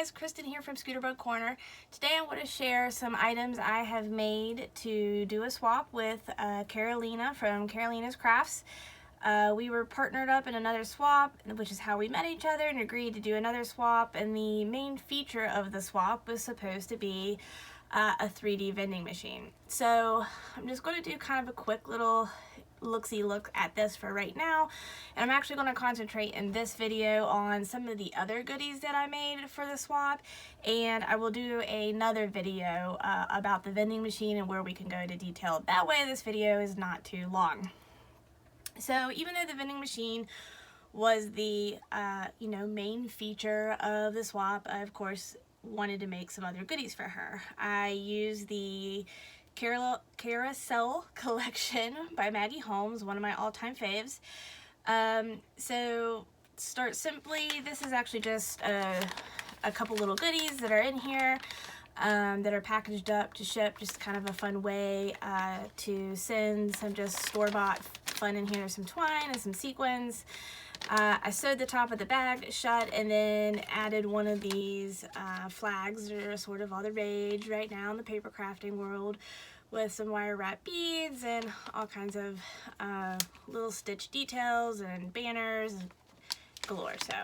guys, Kristen here from Scooterbug Corner. Today I want to share some items I have made to do a swap with Karolina from Karolina's Krafts. We were partnered up in another swap, which is how we met each other and agreed to do another swap, and the main feature of the swap was supposed to be a 3D vending machine. So I'm just going to do kind of a quick little look-see look at this for right now, and I'm actually going to concentrate in this video on some of the other goodies that I made for the swap, and I will do another video about the vending machine and where we can go into detail. That way this video is not too long. So even though the vending machine was the main feature of the swap, I of course wanted to make some other goodies for her. I used the Carousel collection by Maggie Holmes, one of my all-time faves. So start simply. This is actually just a couple little goodies that are in here that are packaged up to ship. Just kind of a fun way to send some just store-bought fun in here. Some twine and some sequins. I sewed the top of the bag shut and then added one of these flags that are sort of all the rage right now in the paper crafting world, with some wire wrap beads and all kinds of little stitch details and banners galore. So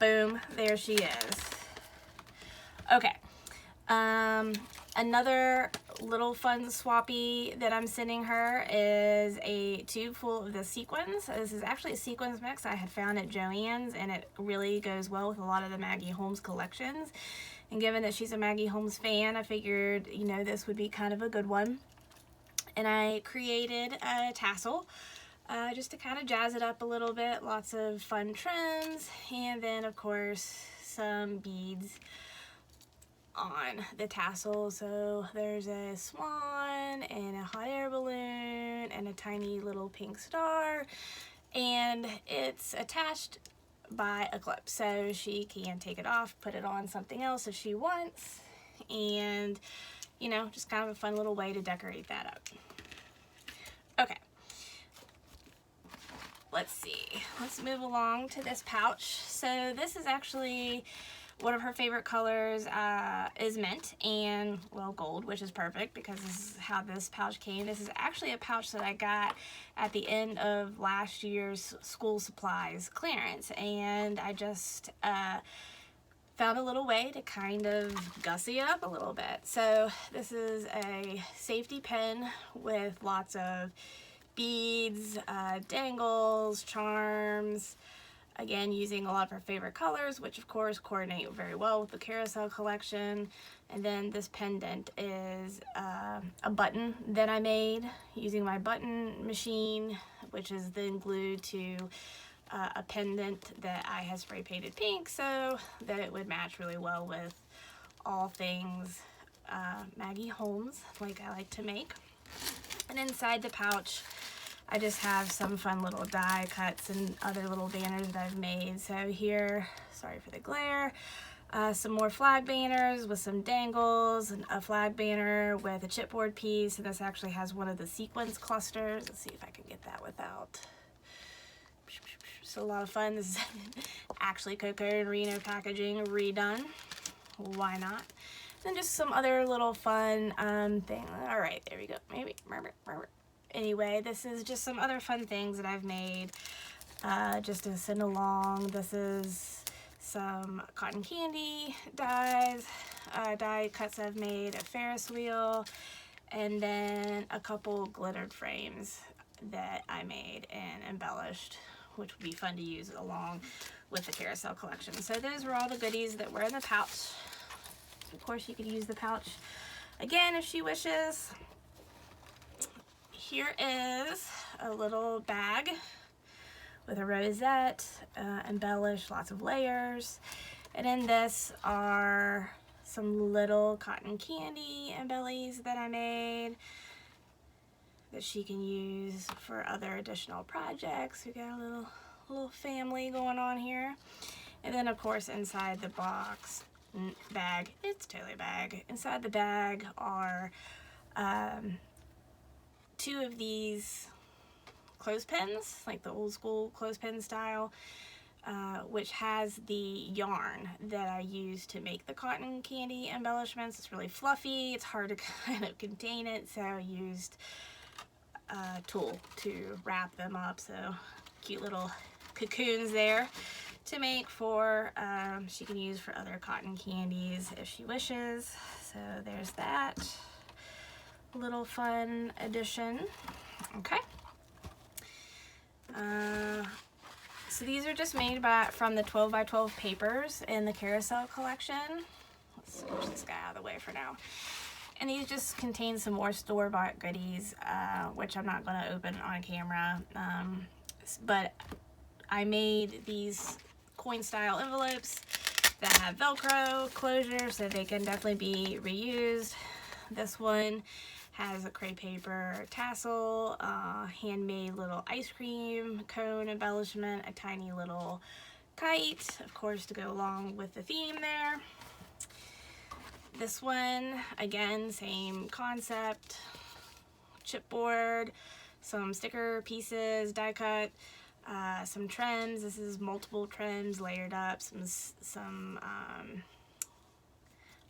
boom, there she is. Okay, another little fun swappy that I'm sending her is a tube full of the sequins. This is actually a sequins mix I had found at Joann's, and it really goes well with a lot of the Maggie Holmes collections. And given that she's a Maggie Holmes fan, I figured, this would be kind of a good one. And I created a tassel just to kind of jazz it up a little bit. Lots of fun trims, and then of course some beads on the tassel. So there's a swan and a hot air balloon and a tiny little pink star, and it's attached by a clip, so she can take it off, put it on something else if she wants, and just kind of a fun little way to decorate that up. Okay, let's see, let's move along to this pouch. So this is actually one of her favorite colors, is mint and, well, gold, which is perfect because this is how this pouch came. This is actually a pouch that I got at the end of last year's school supplies clearance, and I just found a little way to kind of gussy it up a little bit. So this is a safety pin with lots of beads, dangles, charms, again using a lot of her favorite colors, which of course coordinate very well with the Carousel collection. And then this pendant is a button that I made using my button machine, which is then glued to a pendant that I had spray painted pink so that it would match really well with all things Maggie Holmes, like I like to make. And inside the pouch I just have some fun little die cuts and other little banners that I've made. So here, sorry for the glare, some more flag banners with some dangles, and a flag banner with a chipboard piece, and this actually has one of the sequins clusters. Let's see if I can get that without. So a lot of fun. This is actually Coco and Reno packaging redone. Why not? Then just some other little fun thing. All right, there we go. Maybe. Anyway, this is just some other fun things that I've made just to send along. This is some cotton candy dies, die cuts I've made, a Ferris wheel, and then a couple glittered frames that I made and embellished, which would be fun to use along with the Carousel collection. So those were all the goodies that were in the pouch. Of course, you could use the pouch again if she wishes. Here is a little bag with a rosette, embellished, lots of layers. And in this are some little cotton candy embellies that I made that she can use for other additional projects. We got a little family going on here. And then of course inside the box, bag, it's totally a bag. Inside the bag are two of these clothespins, like the old school clothespin style, which has the yarn that I use to make the cotton candy embellishments. It's really fluffy, it's hard to kind of contain it, so I used a tool to wrap them up. So cute little cocoons there to make for, she can use for other cotton candies if she wishes. So there's that little fun addition. Okay. So these are just made from the 12 by 12 papers in the Carousel collection. Let's push this guy out of the way for now. And these just contain some more store-bought goodies, which I'm not going to open on camera. But I made these coin-style envelopes that have Velcro closure, so they can definitely be reused. This one has a crepe paper tassel, handmade little ice cream cone embellishment, a tiny little kite, of course, to go along with the theme there. This one, again, same concept, chipboard, some sticker pieces, die cut, some trims. This is multiple trims layered up, some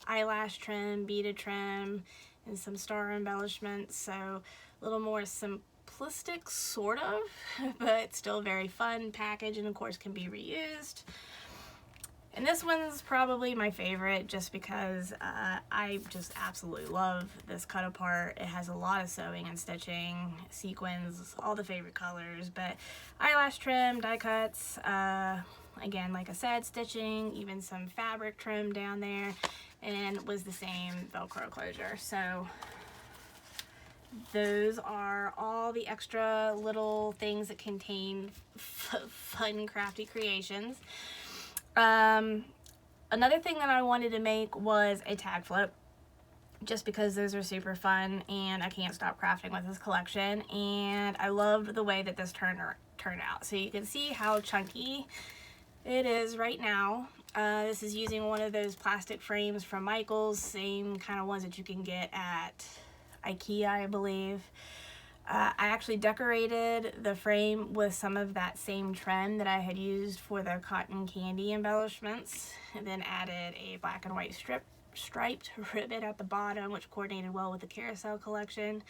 eyelash trim, beaded trim, and some star embellishments. So a little more simplistic, sort of, but still very fun package, and of course can be reused. And this one's probably my favorite just because I just absolutely love this cut apart. It has a lot of sewing and stitching, sequins, all the favorite colors, but eyelash trim, die cuts, again, like I said, stitching, even some fabric trim down there, and was the same Velcro closure. So those are all the extra little things that contain fun, crafty creations. Another thing that I wanted to make was a tag flip, just because those are super fun and I can't stop crafting with this collection, and I loved the way that this turned out. So you can see how chunky it is right now. This is using one of those plastic frames from Michaels, same kind of ones that you can get at IKEA, I believe. I actually decorated the frame with some of that same trim that I had used for the cotton candy embellishments, and then added a black and white striped ribbon at the bottom, which coordinated well with the Carousel collection.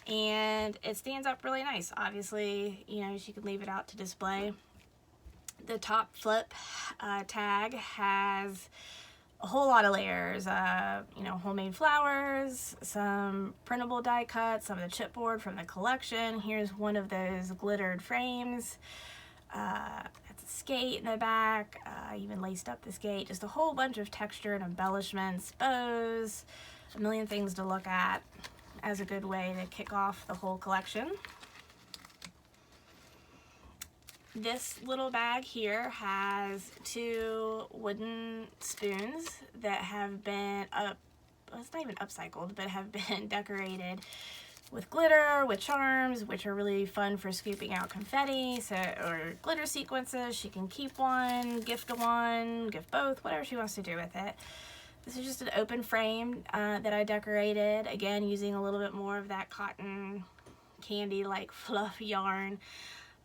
And it stands up really nice. Obviously, you know, she could leave it out to display. The top flip tag has a whole lot of layers, you know, homemade flowers, some printable die cuts, some of the chipboard from the collection. Here's one of those glittered frames. That's a skate in the back. I even laced up the skate. Just a whole bunch of texture and embellishments, bows, a million things to look at as a good way to kick off the whole collection. This little bag here has two wooden spoons that have been well, it's not even upcycled, but have been decorated with glitter, with charms, which are really fun for scooping out confetti, or glitter sequences. She can keep one, gift both, whatever she wants to do with it. This is just an open frame that I decorated, again, using a little bit more of that cotton candy-like fluff yarn.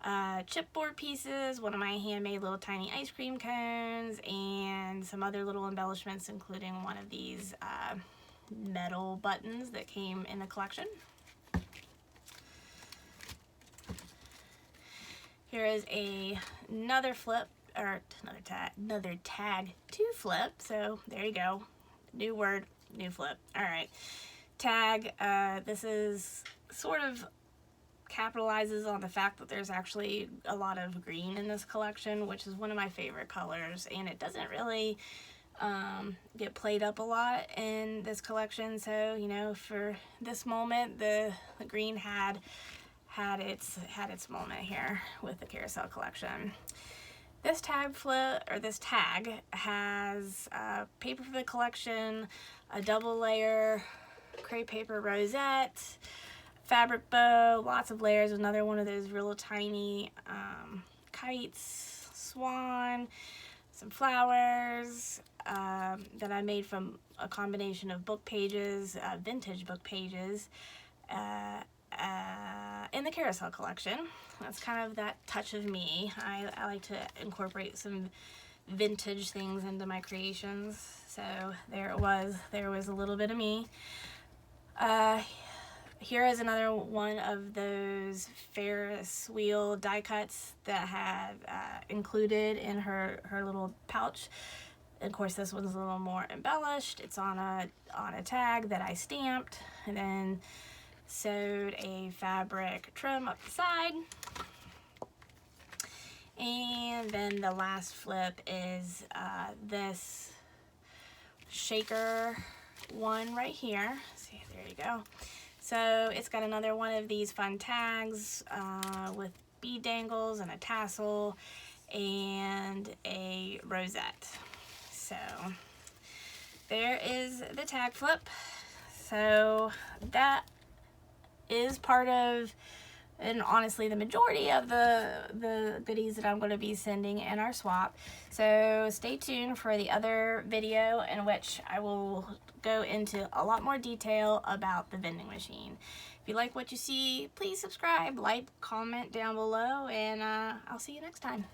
Chipboard pieces, one of my handmade little tiny ice cream cones, and some other little embellishments, including one of these metal buttons that came in the collection. Here is another flip, or another tag to flip. So there you go. New word, new flip. All right. Tag, this is sort of capitalizes on the fact that there's actually a lot of green in this collection, which is one of my favorite colors, and it doesn't really get played up a lot in this collection. So, you know, for this moment, the green had its moment here with the Carousel collection. This tag has paper for the collection, a double layer crepe paper rosette, fabric bow, lots of layers, another one of those real tiny kites, swan, some flowers that I made from a combination of book pages, vintage book pages, in the Carousel collection. That's kind of that touch of me. I like to incorporate some vintage things into my creations. So there it was. There was a little bit of me. Here is another one of those Ferris wheel die cuts that I have included in her little pouch. Of course, this one's a little more embellished. It's on a tag that I stamped and then sewed a fabric trim up the side. And then the last flip is this shaker one right here. See, there you go. So it's got another one of these fun tags with bead dangles and a tassel and a rosette. So there is the tag flip. So that is part of, and honestly the majority of the goodies that I'm going to be sending in our swap. So stay tuned for the other video in which I will go into a lot more detail about the vending machine. If you like what you see, please subscribe, like, comment down below, and I'll see you next time.